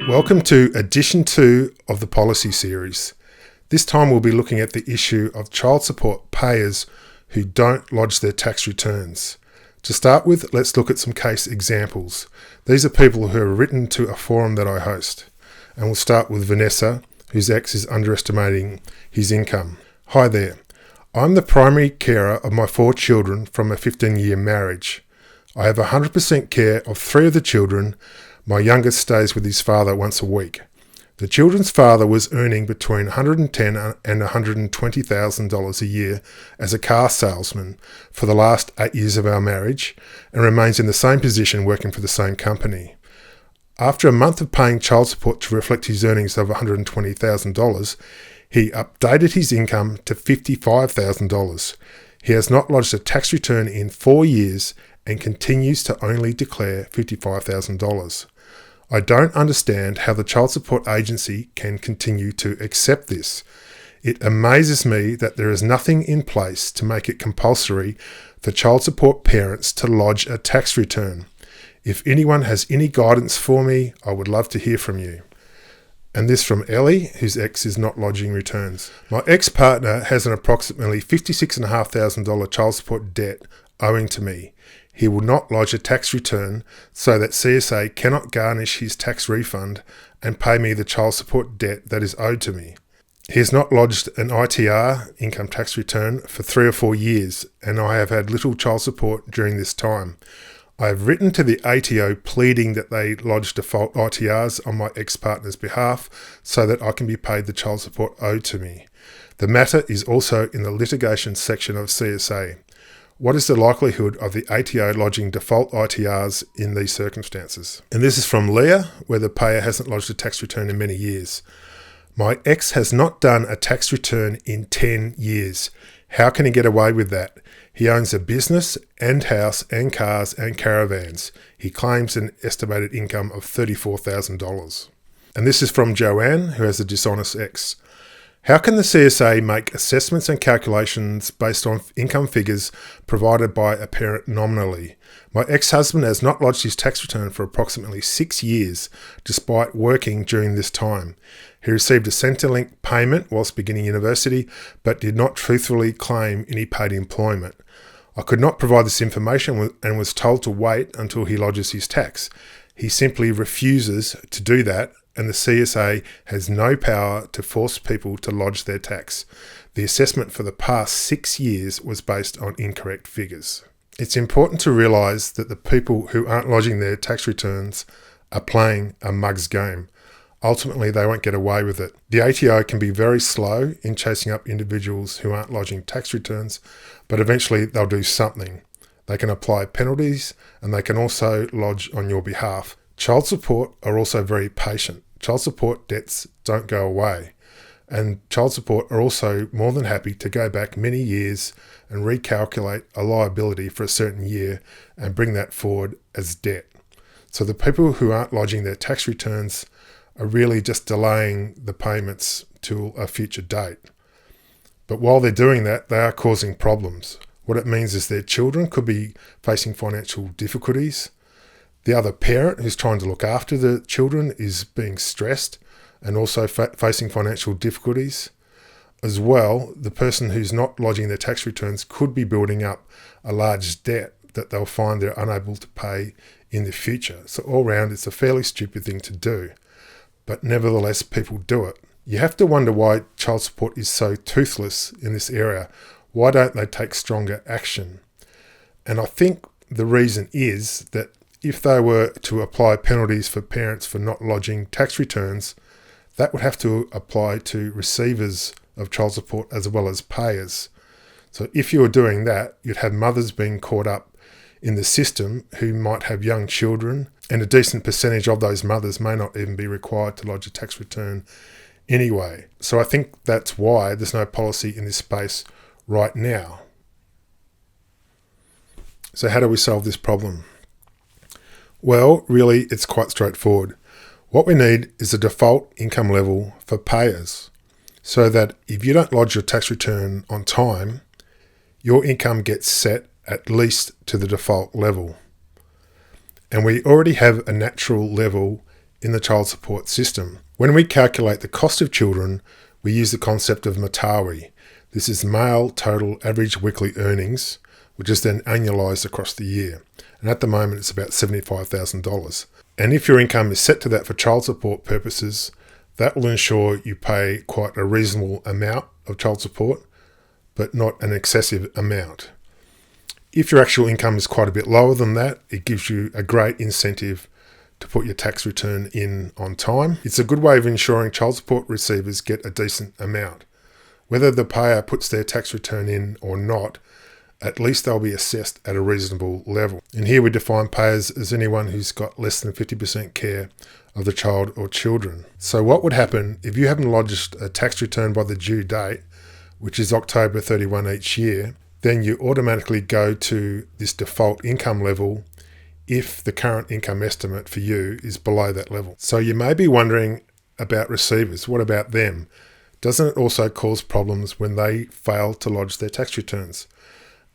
Welcome to edition 2 of the policy series. This time we'll be looking at the issue of child support payers who don't lodge their tax returns. To start with, let's look at some case examples. These are people who have written to a forum that I host. And we'll start with Vanessa, whose ex is underestimating his income. Hi there. I'm the primary carer of my 4 children from a 15-year marriage. I have 100% care of 3 of the children. My youngest stays with his father once a week. The children's father was earning between $110,000 and $120,000 a year as a car salesman for the last 8 years of our marriage and remains in the same position working for the same company. After a month of paying child support to reflect his earnings of $120,000, he updated his income to $55,000. He has not lodged a tax return in 4 years and continues to only declare $55,000. I don't understand how the child support agency can continue to accept this. It amazes me that there is nothing in place to make it compulsory for child support parents to lodge a tax return. If anyone has any guidance for me, I would love to hear from you. And this from Ellie, whose ex is not lodging returns. My ex-partner has an approximately $56,500 child support debt owing to me. He will not lodge a tax return so that CSA cannot garnish his tax refund and pay me the child support debt that is owed to me. He has not lodged an ITR, income tax return, for 3 or 4 years, and I have had little child support during this time. I have written to the ATO pleading that they lodge default ITRs on my ex-partner's behalf so that I can be paid the child support owed to me. The matter is also in the litigation section of CSA. What is the likelihood of the ATO lodging default ITRs in these circumstances? And this is from Leah, where the payer hasn't lodged a tax return in many years. My ex has not done a tax return in 10 years. How can he get away with that? He owns a business and house and cars and caravans. He claims an estimated income of $34,000. And this is from Joanne, who has a dishonest ex. How can the CSA make assessments and calculations based on income figures provided by a parent nominally? My ex-husband has not lodged his tax return for approximately 6 years, despite working during this time. He received a Centrelink payment whilst beginning university, but did not truthfully claim any paid employment. I could not provide this information and was told to wait until he lodges his tax. He simply refuses to do that, and the CSA has no power to force people to lodge their tax. The assessment for the past 6 years was based on incorrect figures. It's important to realise that the people who aren't lodging their tax returns are playing a mug's game. Ultimately, they won't get away with it. The ATO can be very slow in chasing up individuals who aren't lodging tax returns, but eventually they'll do something. They can apply penalties and they can also lodge on your behalf. Child support are also very patient. Child support debts don't go away. And child support are also more than happy to go back many years and recalculate a liability for a certain year and bring that forward as debt. So the people who aren't lodging their tax returns are really just delaying the payments till a future date. But while they're doing that, they are causing problems. What it means is their children could be facing financial difficulties. The other parent who's trying to look after the children is being stressed and also facing financial difficulties. As well, the person who's not lodging their tax returns could be building up a large debt that they'll find they're unable to pay in the future. So all round, it's a fairly stupid thing to do. But nevertheless, people do it. You have to wonder why child support is so toothless in this area. Why don't they take stronger action? And I think the reason is that if they were to apply penalties for parents for not lodging tax returns, that would have to apply to receivers of child support as well as payers. So if you were doing that, you'd have mothers being caught up in the system who might have young children, and a decent percentage of those mothers may not even be required to lodge a tax return anyway. So I think that's why there's no policy in this space right now. So how do we solve this problem? Well, really, it's quite straightforward. What we need is a default income level for payers, so that if you don't lodge your tax return on time, your income gets set at least to the default level. And we already have a natural level in the child support system. When we calculate the cost of children, we use the concept of MATAWI. This is male total average weekly earnings, which is then annualised across the year. And at the moment, it's about $75,000. And if your income is set to that for child support purposes, that will ensure you pay quite a reasonable amount of child support, but not an excessive amount. If your actual income is quite a bit lower than that, it gives you a great incentive to put your tax return in on time. It's a good way of ensuring child support receivers get a decent amount. Whether the payer puts their tax return in or not, at least they'll be assessed at a reasonable level. And here we define payers as anyone who's got less than 50% care of the child or children. So what would happen if you haven't lodged a tax return by the due date, which is October 31 each year, then you automatically go to this default income level if the current income estimate for you is below that level. So you may be wondering about receivers. What about them? Doesn't it also cause problems when they fail to lodge their tax returns?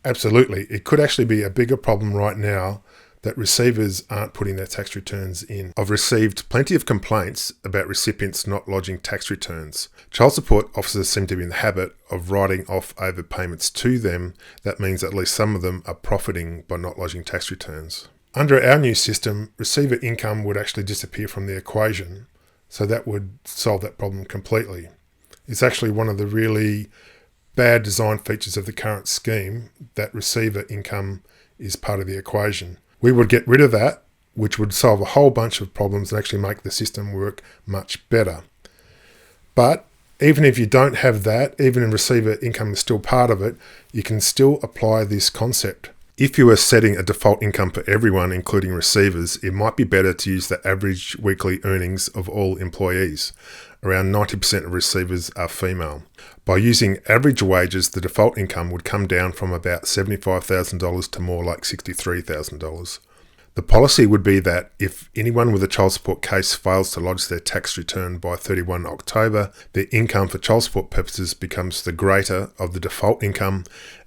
Absolutely. It could actually be a bigger problem right now that receivers aren't putting their tax returns in. I've received plenty of complaints about recipients not lodging tax returns. Child support officers seem to be in the habit of writing off overpayments to them. That means at least some of them are profiting by not lodging tax returns. Under our new system, receiver income would actually disappear from the equation, so that would solve that problem completely. It's actually one of the really bad design features of the current scheme that receiver income is part of the equation. We would get rid of that, which would solve a whole bunch of problems and actually make the system work much better. But even if you don't have that, even if receiver income is still part of it, you can still apply this concept. If you are setting a default income for everyone, including receivers, it might be better to use the average weekly earnings of all employees. Around 90% of receivers are female. By using average wages, the default income would come down from about $75,000 to more like $63,000. The policy would be that if anyone with a child support case fails to lodge their tax return by 31 October, their income for child support purposes becomes the greater of the default income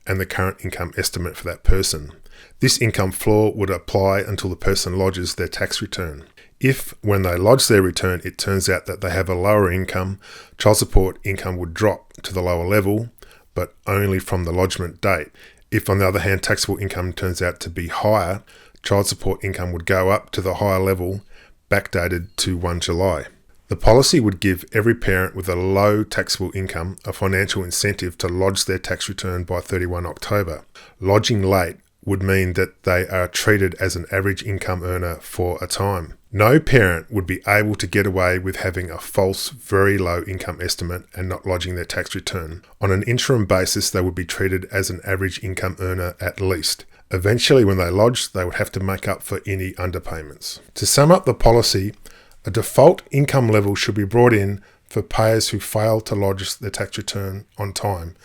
and the current income estimate for that person. This income floor would apply until the person lodges their tax return. If, when they lodge their return, it turns out that they have a lower income, child support income would drop to the lower level, but only from the lodgement date. If, on the other hand, taxable income turns out to be higher, child support income would go up to the higher level, backdated to 1 July. The policy would give every parent with a low taxable income a financial incentive to lodge their tax return by 31 October. Lodging late would mean that they are treated as an average income earner for a time. No parent would be able to get away with having a false, very low income estimate and not lodging their tax return. On an interim basis, they would be treated as an average income earner at least. Eventually, when they lodge, they would have to make up for any underpayments. To sum up the policy, a default income level should be brought in for payers who fail to lodge their tax return on time.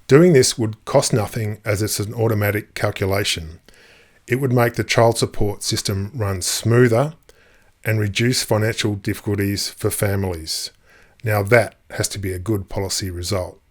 Doing this would cost nothing as it's an automatic calculation. It would make the child support system run smoother and reduce financial difficulties for families. Now that has to be a good policy result.